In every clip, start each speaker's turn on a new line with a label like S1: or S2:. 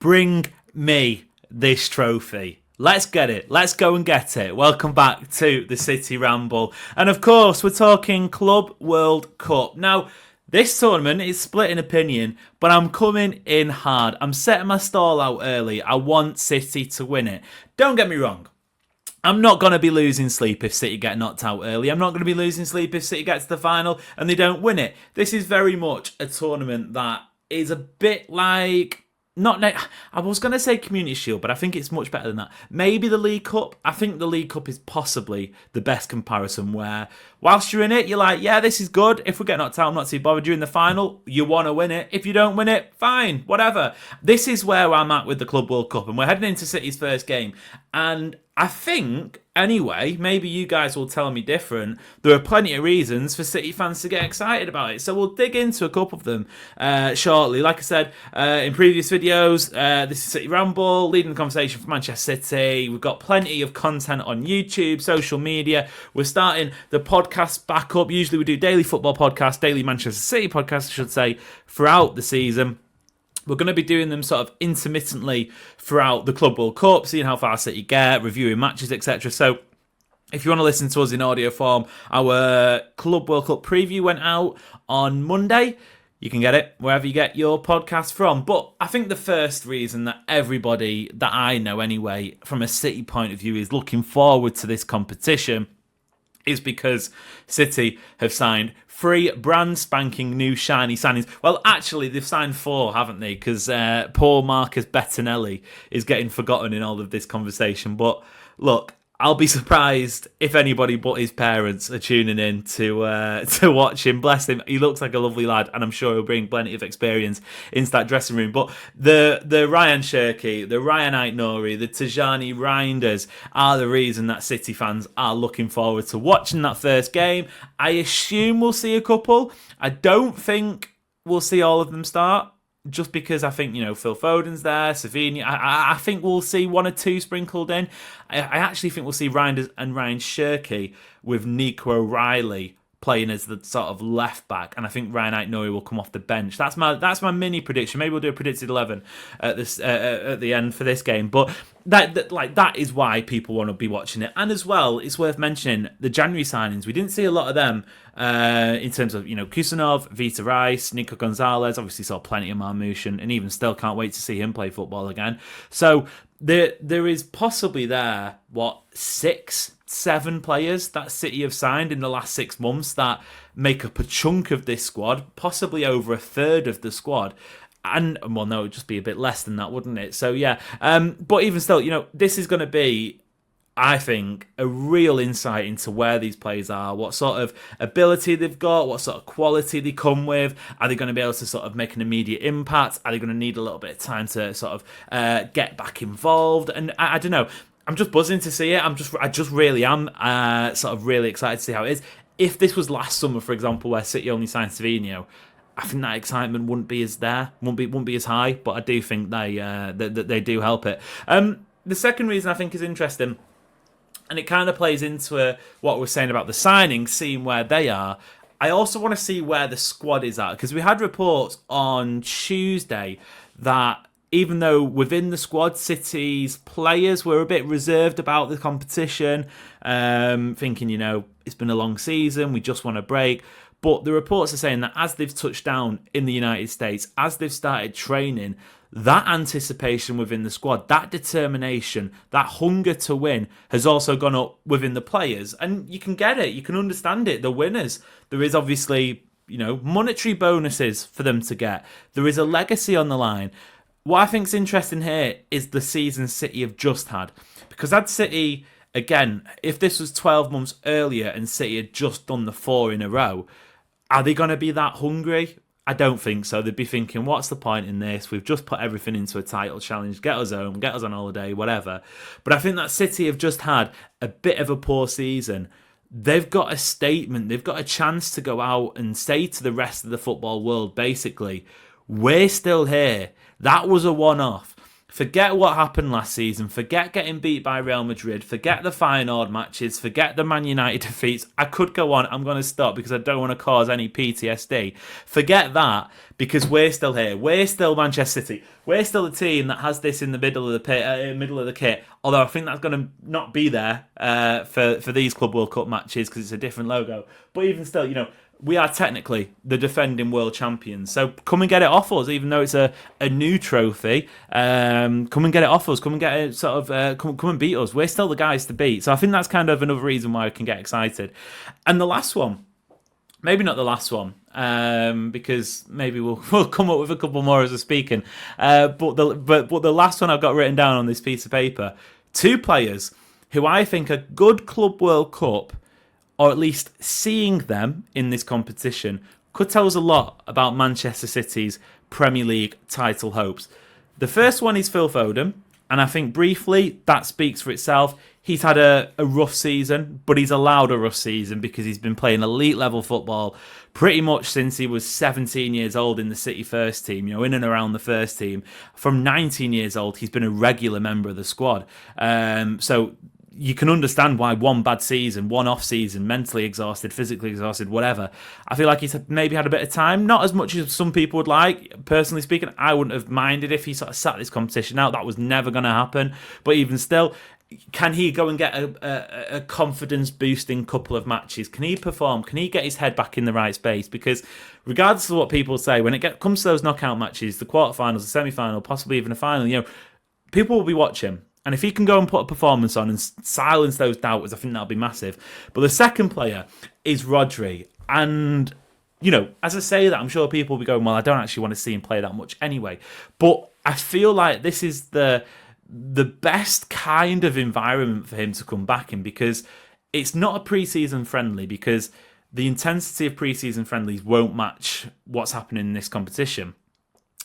S1: Bring me this trophy. Let's get it. Let's go and get it. Welcome back to the City Ramble. And of course, we're talking Club World Cup. Now, this tournament is split in opinion, but I'm coming in hard. I'm setting my stall out early. I want City to win it. Don't get me wrong. I'm not going to be losing sleep if City get knocked out early. I'm not going to be losing sleep if City gets to the final and they don't win it. This is very much a tournament that is a bit like... I was going to say Community Shield, but I think it's much better than that. Maybe the League Cup. I think the League Cup is possibly the best comparison where whilst you're in it, you're like, yeah, this is good. If we get knocked out, I'm not too bothered. You're in the final, you want to win it. If you don't win it, fine, whatever. This is where I'm at with the Club World Cup, and we're heading into City's first game. And I think, anyway, maybe you guys will tell me different, there are plenty of reasons for City fans to get excited about it. So we'll dig into a couple of them shortly. Like I said in previous videos, this is City Ramble, leading the conversation for Manchester City. We've got plenty of content on YouTube, social media. We're starting the podcast back up. Usually we do daily football podcasts, daily Manchester City podcasts, I should say, throughout the season. We're going to be doing them sort of intermittently throughout the Club World Cup, seeing how far City get, reviewing matches, etc. So if you want to listen to us in audio form, our Club World Cup preview went out on Monday. You can get it wherever you get your podcast from. But I think the first reason that everybody that I know anyway, from a City point of view, is looking forward to this competition is because City have signed 3 brand spanking new shiny signings. Well, actually, they've signed 4, haven't they? Because poor Marcus Bettinelli is getting forgotten in all of this conversation. But look, I'll be surprised if anybody but his parents are tuning in to watch him. Bless him. He looks like a lovely lad, and I'm sure he'll bring plenty of experience into that dressing room. But the Ryan Cherki, the Ryan Aït-Nouri, the Tijani Reinders are the reason that City fans are looking forward to watching that first game. I assume we'll see a couple. I don't think we'll see all of them start. Just because I think, Phil Foden's there, Savinho. I think we'll see 1 or 2 sprinkled in. I actually think we'll see Reinders and Ryan Cherki with Nico O'Reilly playing as the sort of left back, and I think Ryan Aït-Nouri will come off the bench. That's my mini prediction. Maybe we'll do a predicted 11 at the end for this game, but that is why people want to be watching it. And as well, it's worth mentioning the January signings. We didn't see a lot of them in terms of Kusanov, Vita Rice, Nico Gonzalez. Obviously saw plenty of Marmoush, and even still can't wait to see him play football again. So there is possibly 6-7 players that City have signed in the last 6 months that make up a chunk of this squad, possibly over a third of the squad. And, well, no, it would just be a bit less than that, wouldn't it? So, yeah. But even still, this is going to be, I think, a real insight into where these players are, what sort of ability they've got, what sort of quality they come with. Are they going to be able to sort of make an immediate impact? Are they going to need a little bit of time to sort of get back involved? And I don't know. I'm just buzzing to see it. I just really am sort of really excited to see how it is. If this was last summer, for example, where City only signed Savinho, I think that excitement wouldn't be as high. But I do think they do help it. The second reason I think is interesting, and it kind of plays into what we're saying about the signings, seeing where they are. I also want to see where the squad is at, because we had reports on Tuesday that even though within the squad, City's players were a bit reserved about the competition, thinking, it's been a long season, we just want a break. But the reports are saying that as they've touched down in the United States, as they've started training, that anticipation within the squad, that determination, that hunger to win has also gone up within the players. And you can get it, you can understand it. The winners, there is obviously, monetary bonuses for them to get. There is a legacy on the line. What I think is interesting here is the season City have just had. Because had City, again, if this was 12 months earlier and City had just done the 4 in a row, are they going to be that hungry? I don't think so. They'd be thinking, what's the point in this? We've just put everything into a title challenge. Get us home, get us on holiday, whatever. But I think that City have just had a bit of a poor season. They've got a statement. They've got a chance to go out and say to the rest of the football world, basically, we're still here. That was a one-off. Forget what happened last season. Forget getting beat by Real Madrid. Forget the Feyenoord matches. Forget the Man United defeats. I could go on. I'm going to stop because I don't want to cause any PTSD. Forget that because we're still here. We're still Manchester City. We're still a team that has this in the middle of the pit, middle of the kit. Although I think that's going to not be there for these Club World Cup matches because it's a different logo. But even still, we are technically the defending world champions. So come and get it off us, even though it's a new trophy. Come and get it off us. Come and get it come and beat us. We're still the guys to beat. So I think that's kind of another reason why I can get excited. And the last one, maybe not the last one, because maybe we'll come up with a couple more as we're speaking. But the last one I've got written down on this piece of paper, 2 players who I think are good Club World Cup, or at least seeing them in this competition, could tell us a lot about Manchester City's Premier League title hopes. The first one is Phil Foden, and I think briefly that speaks for itself. He's had a rough season, but he's allowed a rough season because he's been playing elite level football pretty much since he was 17 years old in the City first team, in and around the first team. From 19 years old, he's been a regular member of the squad. So you can understand why one bad season, one off season, mentally exhausted, physically exhausted, whatever. I feel like he's maybe had a bit of time, not as much as some people would like. Personally speaking, I wouldn't have minded if he sort of sat this competition out. That was never going to happen. But even still, can he go and get a confidence-boosting couple of matches? Can he perform? Can he get his head back in the right space? Because regardless of what people say, when it comes to those knockout matches, the quarterfinals, the semi-final, possibly even a final, people will be watching. And if he can go and put a performance on and silence those doubters, I think that'll be massive. But the second player is Rodri. And, as I say that, I'm sure people will be going, well, I don't actually want to see him play that much anyway. But I feel like this is the best kind of environment for him to come back in, because it's not a pre-season friendly, because the intensity of pre-season friendlies won't match what's happening in this competition.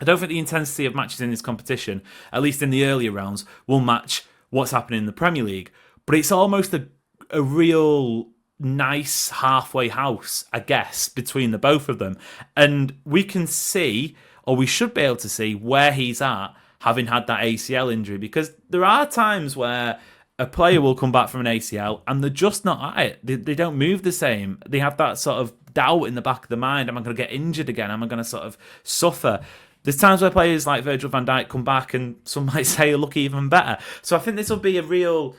S1: I don't think the intensity of matches in this competition, at least in the earlier rounds, will match what's happening in the Premier League. But it's almost a real nice halfway house, I guess, between the both of them. And we can see, or we should be able to see, where he's at, having had that ACL injury. Because there are times where a player will come back from an ACL and they're just not at it. They don't move the same. They have that sort of doubt in the back of the mind. Am I going to get injured again? Am I going to sort of suffer? There's times where players like Virgil van Dijk come back and some might say look even better. So I think this will be a real,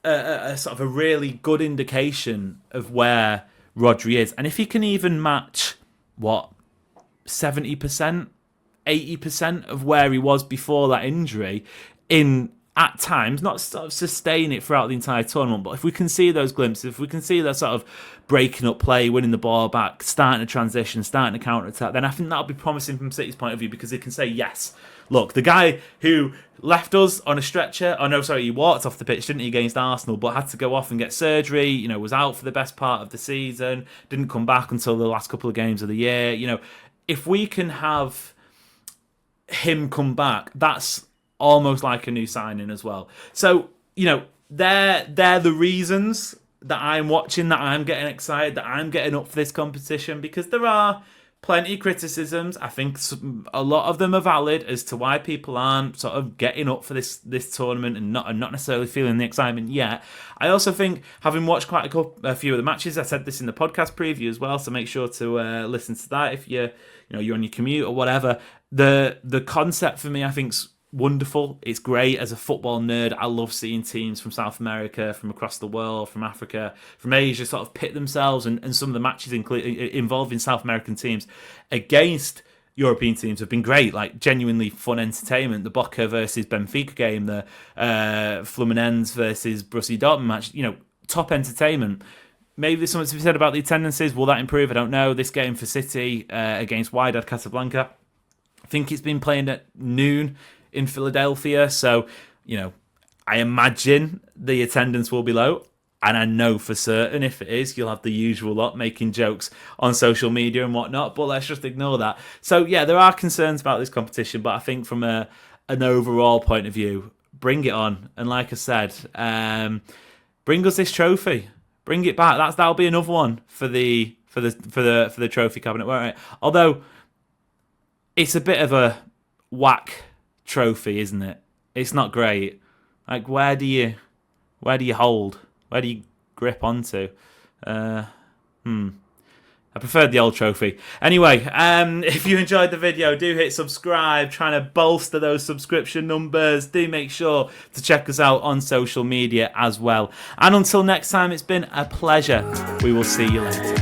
S1: a sort of a really good indication of where Rodri is. And if he can even match, 70%, 80% of where he was before that injury at times, not sort of sustain it throughout the entire tournament, but if we can see those glimpses, if we can see that sort of breaking up play, winning the ball back, starting a transition, starting a counter-attack, then I think that'll be promising from City's point of view, because they can say, yes, look, the guy who left us on a stretcher, he walked off the pitch, didn't he, against Arsenal, but had to go off and get surgery, was out for the best part of the season, didn't come back until the last couple of games of the year, if we can have him come back, that's almost like a new signing as well. So, they're the reasons that I'm watching, that I'm getting excited, that I'm getting up for this competition, because there are plenty of criticisms. I think a lot of them are valid as to why people aren't sort of getting up for this tournament and not necessarily feeling the excitement yet. I also think, having watched quite a few of the matches, I said this in the podcast preview as well, so make sure to listen to that if you're on your commute or whatever. The concept for me, I think's wonderful. It's great. As a football nerd, I love seeing teams from South America, from across the world, from Africa, from Asia sort of pit themselves, and some of the matches involving South American teams against European teams have been great, like genuinely fun entertainment. The Boca versus Benfica game, the Fluminense versus Borussia Dortmund match, top entertainment. Maybe there's something to be said about the attendances. Will that improve? I don't know. This game for City against Wydad Casablanca, I think it's been playing at noon in Philadelphia, so I imagine the attendance will be low, and I know for certain if it is, you'll have the usual lot making jokes on social media and whatnot, but let's just ignore that. So yeah, there are concerns about this competition, but I think from an overall point of view, bring it on. And like I said, bring us this trophy, bring it back. That'll be another one for the trophy cabinet, won't it? Although it's a bit of a whack trophy, isn't it? it's not great. Like, where do you hold? Where do you grip onto? I preferred the old trophy. Anyway, if you enjoyed the video, do hit subscribe, trying to bolster those subscription numbers. Do make sure to check us out on social media as well. And until next time, it's been a pleasure. We will see you later.